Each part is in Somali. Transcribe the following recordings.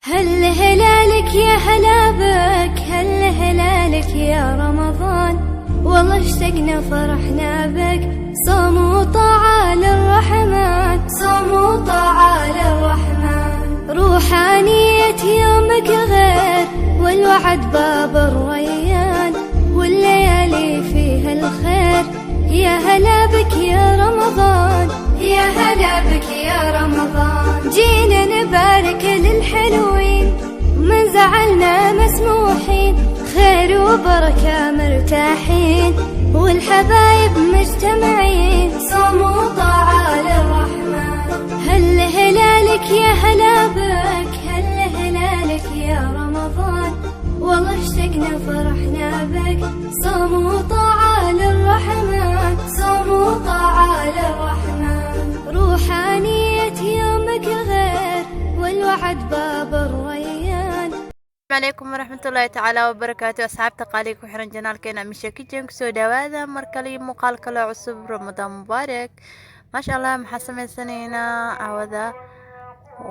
هل هلالك يا هلا بك، هل هلالك يا رمضان، والله اشتقنا فرحنا بك. صوم وطاعة للرحمن، صوم وطاعة للرحمن. روحانية يومك غير، والوعد باب الريان، والليالي فيها الخير. يا هلا بك يا رمضان، يا هلا بك يا رمضان. جينا نبارك للحلوين، من زعلنا مسموحين، خير وبركة مرتاحين، والحبايب مجتمعين. صوم وطاعة للرحمن. هل هلالك يا هلا بك، هل هلالك يا رمضان، والله اشتقنا فرحنا بك. صوم وطاعة للرحمن، صوم وطاعة للرحمن. روحانية يومك غير، والوعد باب الريان. السلام عليكم ورحمة الله تعالى وبركاته. أصحابتا قالي ku xiran janaalkeena Amisha Kitchen kusoo dhawaada mar kale muuqaal kale cusub. Ramadaan mubaarak. Masha Allah, maxaa samaysaneynaa cawada?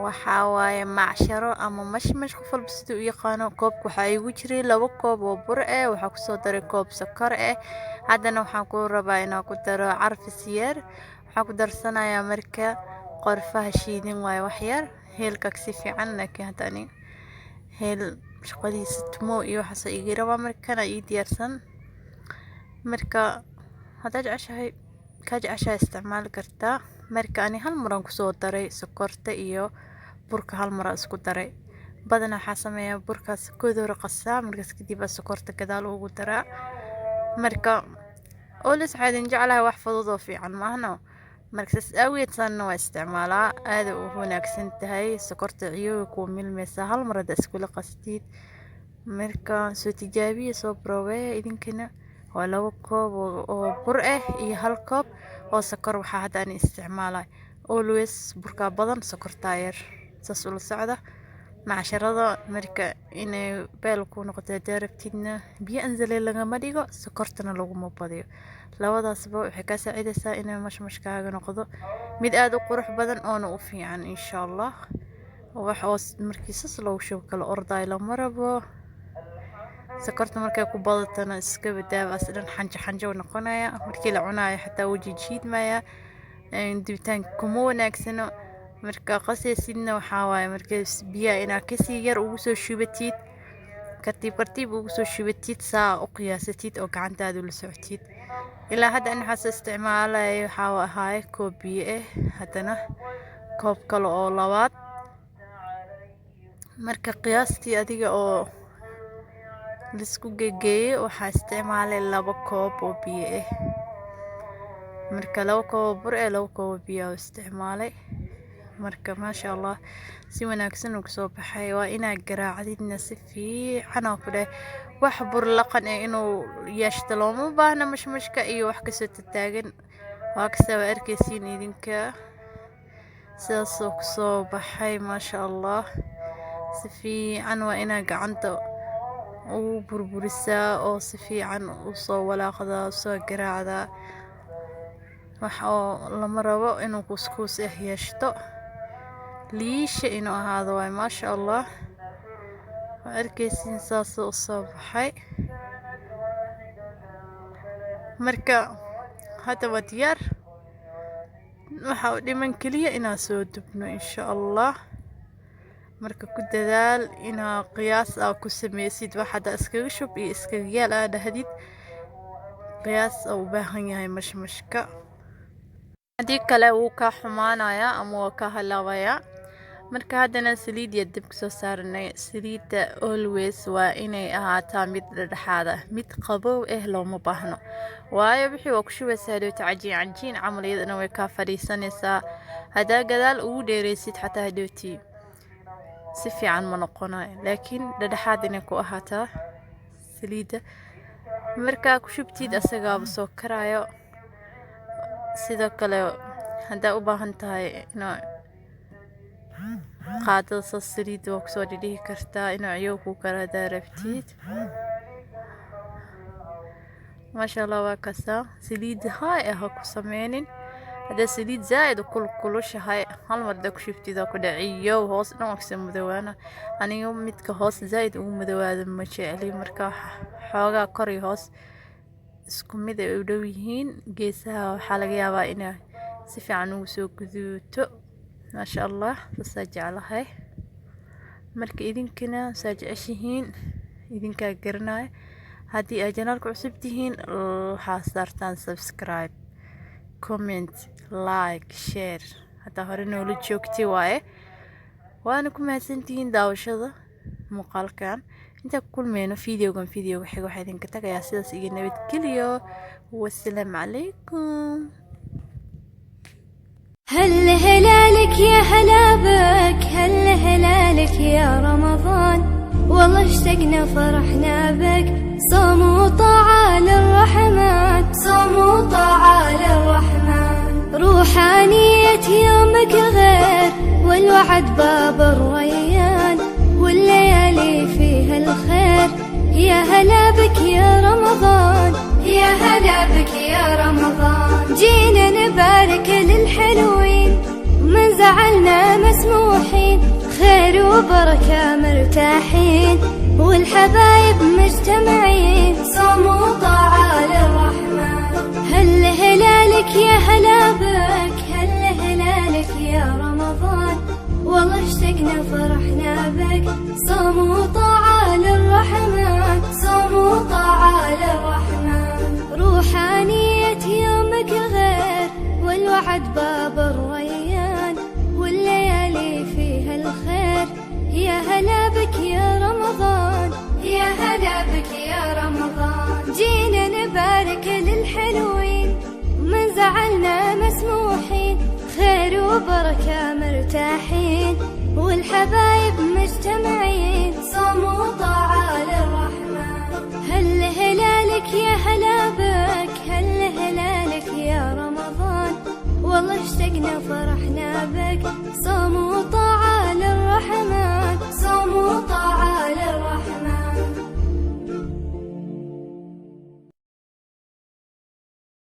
Waxaa waaye macsharo ama mashmash qof walba siduu u yaqaano. Koobka waxaa igu jiray 2 koob oo bur ah, waxaa kusoo daray koob sokor ah. Haddana waxaan ku rabaa inaan ku daro carfis yar. Waxaan ku darsanayaa marka qorfaha shiidin waaye wax yar. Heelka si fiican laakiin hadani heel shaqadiisa tumo iyo waxa iga rabaa markana ii diyaarsan. Marka hadda jeceshahay isticmaal kartaa. Marka ani hal maran ku soo daray sokorta iyo burka hal mar isku daray. Badana waxaa sameeyaa burkaas koodoro qasaa, markaas kadib sokorta gadaal ugu daraa. Marka oolis caadin jeclahay wax fudud oo fiican maahno. markaas aawiyadsan waa isticmaalaa aad u wanaagsan tahay. sokorta ciyo ku milmaysa hal mar hada isku qastid. marka soo tijaabiye soo probee idinkana waa 2 koob oo bur ah iyo hal koob oo sokor. waxaa hadda aan isticmaalay always burka badan sokorta yar saas ula socda macasharada. marka inay beel ku noqoto darabtidna biyo anzale lagama dhigo, sokortana laguma badiyo. labadaasba waxay ka saacidaysaa inay mashmashkaaga noqdo mid aad u qurux badan oo u fiican insha Allah. wax markiisas loo shubo kala orday la marabo. sokorta markay ku badatana iska badaawa aslan xanjo noqonaya. markii la cunayo xataa waji jiidmaya, dibitaan kuma wanaagsano. marka qasaysidna waxaa waaye markay biyo inaa kasi yar ugu soo shubatid, tartiib ugu soo shubatid, saa u qiyaasatid oo gacantaada la socotid. ilaa hadda aan xaas isticmaalay waxaa ahaay koob biyo ah, haddana koob kale oo labaad. marka qiyaastii adiga oo lisku gegeeyay waxaa isticmaalay 2 koob oo biyo ah. marka 2 koob bur ah 2 koob biyo isticmaalay. marka maasha Allah si wanaagsan ugu soo baxay. waa inaa garaacdidna si fiican oo kale wax bur laqan ah inuu yeeshto looma baahna. mashmashka iyo wax ka soo taagan waa ka soo arkaysiin idinka sidaas oo ku soo baxay maasha Allah. si fiican waa inaa gacanta ugu burburisaa oo si fiican u soo walaaqdaa, soo garaacdaa. wax oo lama rabo inuu kuskuus ah yeeshto, liisha inuu ahaado waay maasha Allah. waa arkaysiin saas oo soo baxay. marka hadda waa diyaar. waxa u dhiman kaliya inaan soo dubno insha Allah. marka ku dadaal inaa qiyaas ku sameysid. waxaad iskaga shub iyo iskaga yaal aad dhahdid qiyaas u baahan yahay mashmashka. hadii kale uu ka xumaanaya ama waa ka halaabaya. marka haddana saliid iyo dib soo saarnay. saliida always waa inay ahaataa mid dhexdhexaad ah, mid qabow ah looma baahno. waayo wixii waa ku shubaysaa hadhowta cajiin camal iyadana way ka fadhiisanaysaa. hadaa gadaal ugu dheeraysid xataa hadhowtii si fiican ma noqonayo, laakiin dhexdhexaad inay ku ahaataa saliida. marka ku shubtid asagaaba soo karayo. sidoo kale hadaa u baahan tahay inaa qaadada soo saliid waa kusoo dhigi kartaa inuu ciyo ku kala darabtid. maasha Allah waa kasa saliid haay ah ku sameynin, هذا سليد زائد وكل كلش هاي هالمر دا كشفتي دا كدعيو هوس دhan waa madawaana aniga midka hoos zaaid ugu madawaada ma jecli marka xoogaa kor iyo hoos isku mid ay u dhow yihiin geesaha waxaa laga yaabaa inay si fiican ugu soo guduuto maasha allah sasaa jeclahay marka idinkana saa jeceshihiin idinkaa garanaya haddii ay janaalka cusub tihiin waxaa saartaan subscribe comment like share hataa hore noola joogtay waaye waana ku mahadsantihiin daawashada muuqaalkan intaa ku kulmeyno videogan videoga xiga waxaa idinka tagayaa sidaas iyo nabadgelyo wassalaamu calaykum هل هلالك يا هلا بك هل هلالك يا رمضان والله اشتقنا فرحنا بك صوم وطاعة للرحمن صوم وطاعة للرحمن روحانية يومك غير والوعد باب الريان والليالي فيها الخير يا هلا بك يا رمضان يا هلا بك يا رمضان جينا نبارك للحلوين من زعلنا مسموحين خير وبركة مرتاحين والحبايب مجتمعين صوم وطاعة للرحمن هل هلالك يا هلا بك هل هلالك يا رمضان والله اشتقنا فرحنا بك صوم وطاعة للرحمن صوم وطاعة للرحمن روحانية يومك غير والوعد باب الريان والليالي فيها الخير يا هلا بك يا رمضان يا هلا بك يا رمضان جينا نبارك للحلوين من زعلنا مسموحين خير وبركة مرتاحين والحبايب مجتمعين صوم وطاعة للرحمن هل هلالك يا هلا بك هل هلالك يا رمضان والله اشتقنا فرح